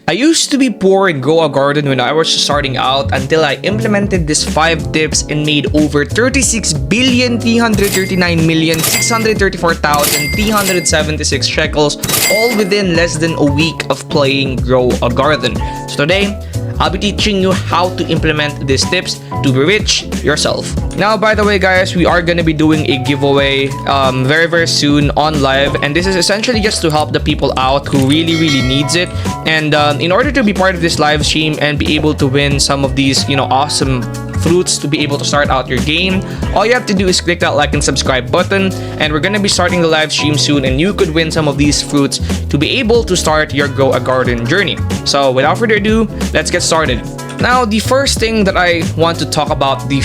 I used to be poor and grow a garden when I was starting out until I implemented these 5 tips and made over 36,339,634,376 shekels, all within less than a week of playing Grow a Garden. So today, I'll be teaching you how to implement these tips to be rich yourself. Now, by the way, guys, we are going to be doing a giveaway very soon on live, and this is essentially just to help the people out who really needs it. And in order to be part of this live stream and be able to win some of these, awesome fruits to be able to start out your game, all you have to do is click that like and subscribe button, and we're going to be starting the live stream soon, and you could win some of these fruits to be able to start your Grow a Garden journey. So without further ado, let's get started. Now, the first thing that I want to talk about, the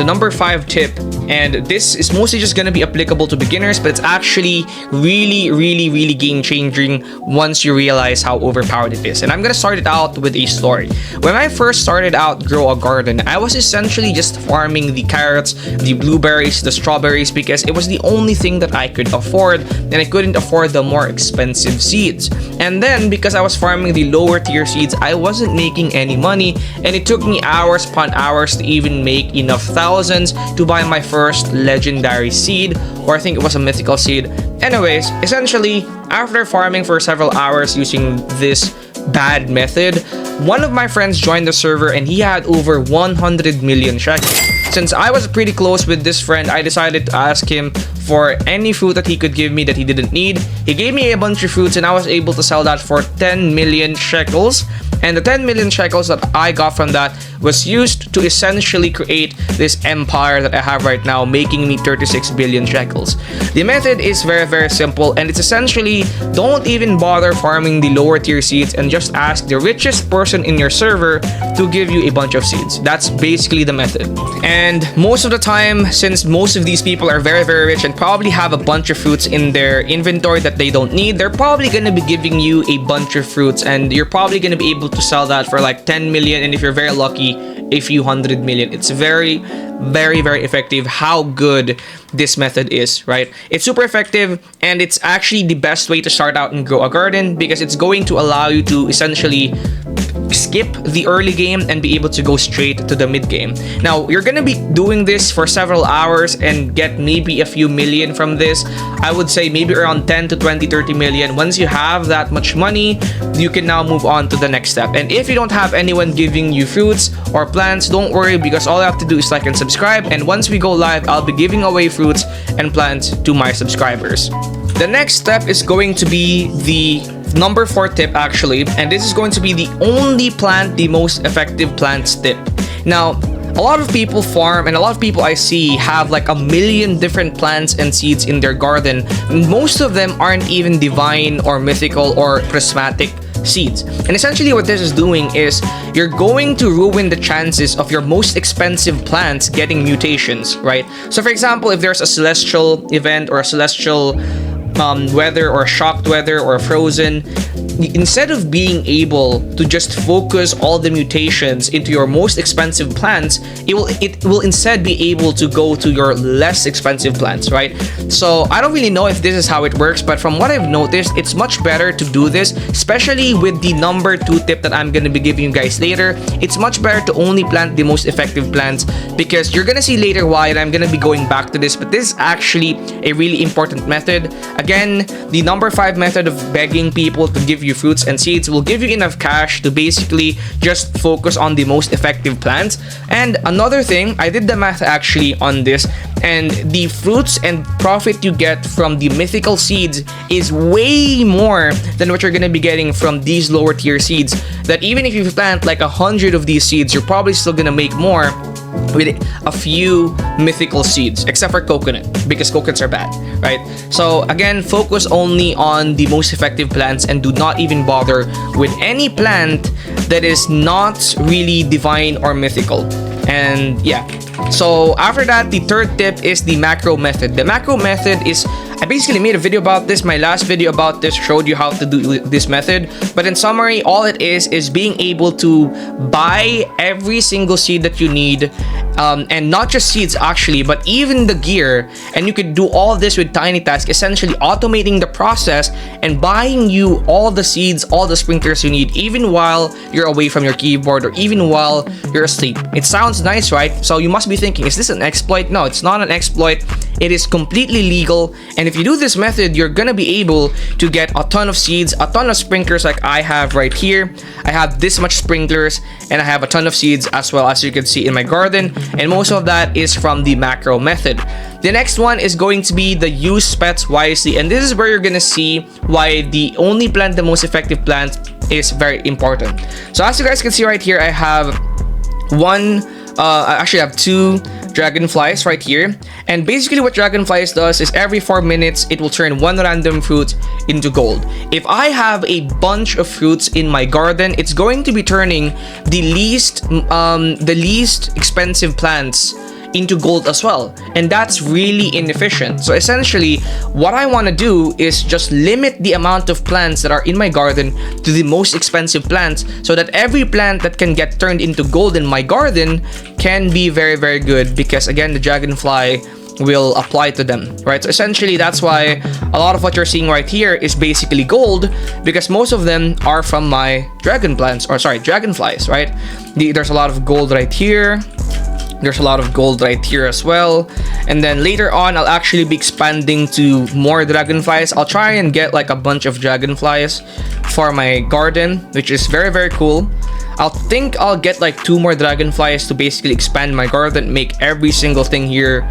number 5 tip, and this is mostly just going to be applicable to beginners, but it's actually really game changing once you realize how overpowered it is. And I'm going to start it out with a story. When I first started out Grow a Garden, I was essentially just farming the carrots, the blueberries, the strawberries, because it was the only thing that I could afford, and I couldn't afford the more expensive seeds. And then, because I was farming the lower tier seeds, I wasn't making any money, and it took me hours upon hours to even make enough thousands to buy my first legendary seed, or I think it was a mythical seed. Anyways, essentially, after farming for several hours using this bad method, one of my friends joined the server and he had over 100 million shekels. Since I was pretty close with this friend, I decided to ask him for any fruit that he could give me that he didn't need. He gave me a bunch of fruits and I was able to sell that for 10 million shekels. And the 10 million shekels that I got from that was used to essentially create this empire that I have right now, making me 36 billion shekels. The method is very simple, and it's essentially, don't even bother farming the lower tier seeds and just ask the richest person in your server to give you a bunch of seeds. That's basically the method. And most of the time, since most of these people are very rich and probably have a bunch of fruits in their inventory that they don't need, they're probably going to be giving you a bunch of fruits, and you're probably going to be able to sell that for like 10 million, and if you're very lucky, a few hundred million. It's very effective how good this method is, right? It's super effective, and it's actually the best way to start out and Grow a Garden, because it's going to allow you to essentially skip the early game and be able to go straight to the mid game. Now, you're gonna be doing this for several hours and get maybe a few million from this. I would say maybe around 10 to 20, 30 million. Once you have that much money, you can now move on to the next step. And if you don't have anyone giving you fruits or plants, don't worry, because all you have to do is like and subscribe, and once we go live, I'll be giving away fruits and plants to my subscribers. The next step is going to be the number 4 tip, actually, and this is going to be the only plant, the most effective plants tip. Now, a lot of people farm, and a lot of people I see have like a million different plants and seeds in their garden. Most of them aren't even divine or mythical or prismatic seeds. And essentially what this is doing is you're going to ruin the chances of your most expensive plants getting mutations, right? So for example, if there's a celestial event or a celestial weather or shocked weather or frozen, instead of being able to just focus all the mutations into your most expensive plants, it will instead be able to go to your less expensive plants, right? So I don't really know if this is how it works, but from what I've noticed, it's much better to do this, especially with the number 2 tip that I'm going to be giving you guys later. It's much better to only plant the most effective plants, because you're going to see later why, and I'm going to be going back to this, but this is actually a really important method. Again, the number 5 method of begging people to give you fruits and seeds will give you enough cash to basically just focus on the most effective plants. And another thing, I did the math actually on this, and the fruits and profit you get from the mythical seeds is way more than what you're going to be getting from these lower tier seeds, that even if you plant like 100 of these seeds, you're probably still going to make more with a few mythical seeds, except for coconut, because coconuts are bad, right? So again, focus only on the most effective plants and do not even bother with any plant that is not really divine or mythical. And yeah, so after that, the third tip is the macro method. The macro method is, I basically made a video about this. My last video about this showed you how to do this method, but in summary, all it is being able to buy every single seed that you need and not just seeds actually, but even the gear. And you could do all this with tiny tasks, essentially automating the process and buying you all the seeds, all the sprinklers you need, even while you're away from your keyboard or even while you're asleep. It sounds nice, right? So you must be thinking, is this an exploit? No, it's not an exploit. It is completely legal, and if you do this method, you're gonna be able to get a ton of seeds, a ton of sprinklers like I have right here. I have this much sprinklers, and I have a ton of seeds as well, as you can see in my garden, and most of that is from the macro method. The next one is going to be the use pets wisely, and this is where you're gonna see why the only plant the most effective plant is very important. So as you guys can see right here, I have I actually have 2 dragonflies right here, and basically what dragonflies does is every 4 minutes it will turn 1 random fruit into gold. If I have a bunch of fruits in my garden, it's going to be turning the least expensive plants into gold as well, and that's really inefficient. So essentially what I want to do is just limit the amount of plants that are in my garden to the most expensive plants, so that every plant that can get turned into gold in my garden can be very, very good, because again, the dragonfly will apply to them, right? So essentially that's why a lot of what you're seeing right here is basically gold, because most of them are from my dragonflies, right? There's a lot of gold right here. There's a lot of gold right here as well. And then later on, I'll actually be expanding to more dragonflies. I'll try and get like a bunch of dragonflies for my garden, which is very, very cool. I'll get like 2 more dragonflies to basically expand my garden, make every single thing here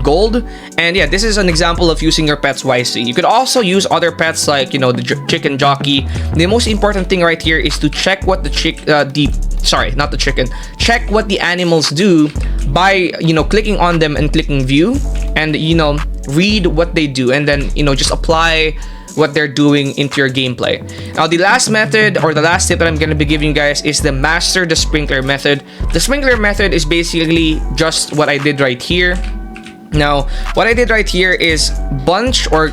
gold. And yeah, this is an example of using your pets wisely. You could also use other pets like, you know, the chicken jockey. The most important thing right here is to check what check what the animals do by, you know, clicking on them and clicking view, and, you know, read what they do, and then, you know, just apply what they're doing into your gameplay. Now, the last method, or the last tip that I'm going to be giving you guys, is the master the sprinkler method. The sprinkler method is basically just what I did right here. Now, what I did right here is bunch or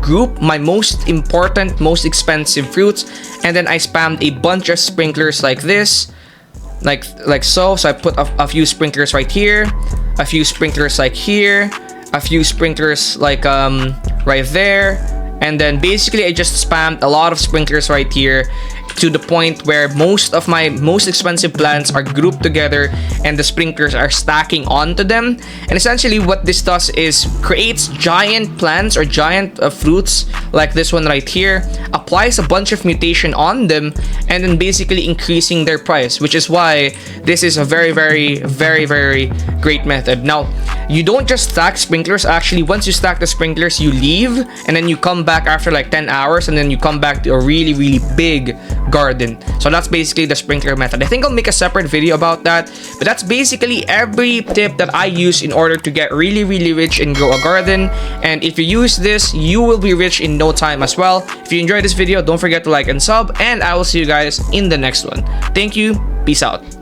group my most important, most expensive fruits, and then I spammed a bunch of sprinklers like this, like so. So I put a few sprinklers right here, a few sprinklers like here, a few sprinklers like right there, and then basically I just spammed a lot of sprinklers right here, to the point where most of my most expensive plants are grouped together and the sprinklers are stacking onto them. And essentially what this does is creates giant plants or giant fruits like this one right here, applies a bunch of mutation on them, and then basically increasing their price, which is why this is a very, very, very, very great method. Now, you don't just stack sprinklers. Actually, once you stack the sprinklers, you leave, and then you come back after like 10 hours, and then you come back to a really, really big garden. So that's basically the sprinkler method. I think I'll make a separate video about that, but that's basically every tip that I use in order to get really, really rich and grow a garden. And if you use this, you will be rich in no time as well. If you enjoyed this video, don't forget to like and sub, and I will see you guys in the next one. Thank you. Peace out.